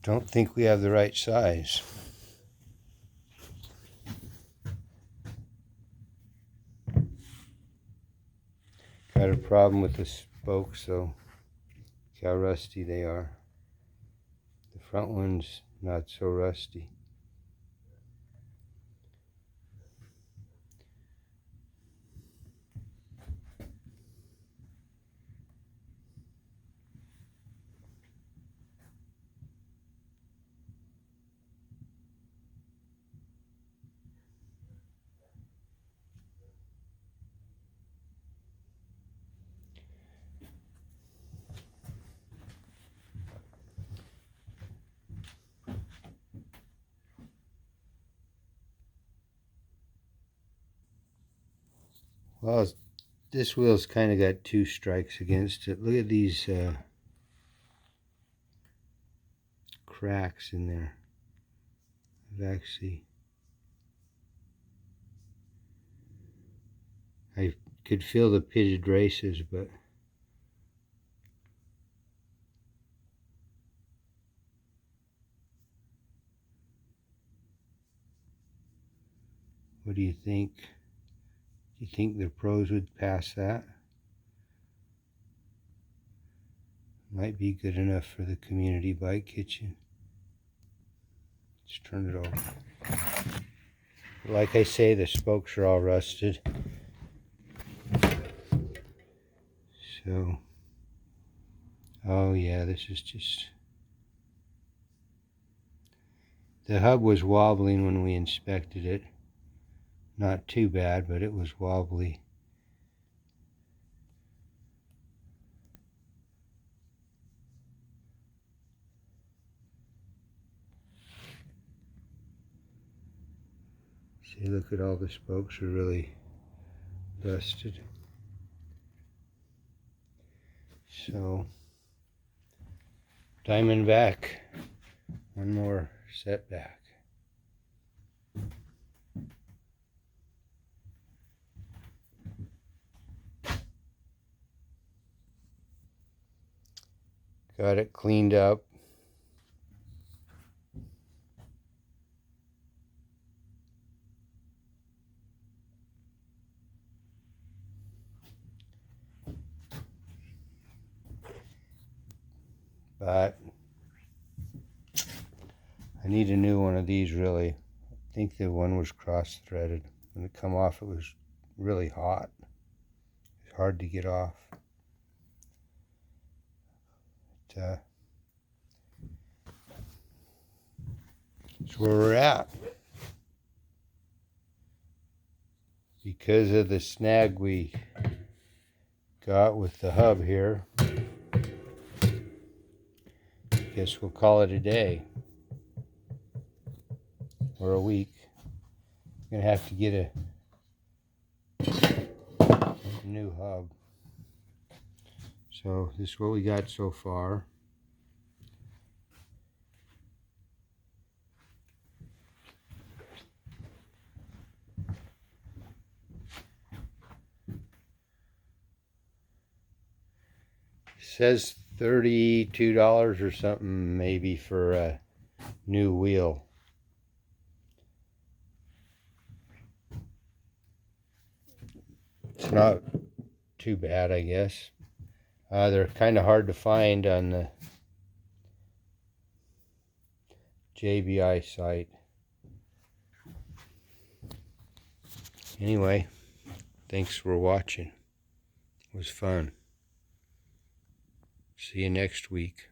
Don't think we have the right size. Got a problem with the spokes, so look how rusty they are. The front one's not so rusty. Well, this wheel's kind of got two strikes against it. Look at these cracks in there. I could feel the pitted races, but what do you think? Do you think the pros would pass that? Might be good enough for the community bike kitchen. Let's turn it over. Like I say, the spokes are all rusted. So, oh yeah, this is just... The hub was wobbling when we inspected it. Not too bad, but it was wobbly. See, look at all the spokes are really rusted. So, Diamondback, one more setback. Got it cleaned up. But I need a new one of these, really. I think the one was cross-threaded. When it come off, it was really hot. It's hard to get off. But, that's where we're at. Because of the snag we got with the hub here, guess we'll call it a day or a week. I'm gonna have to get a new hub. So this is what we got so far. Says $32 or something maybe for a new wheel. It's not too bad, I guess. They're kind of hard to find on the JBI site. Anyway, thanks for watching. It was fun. See you next week.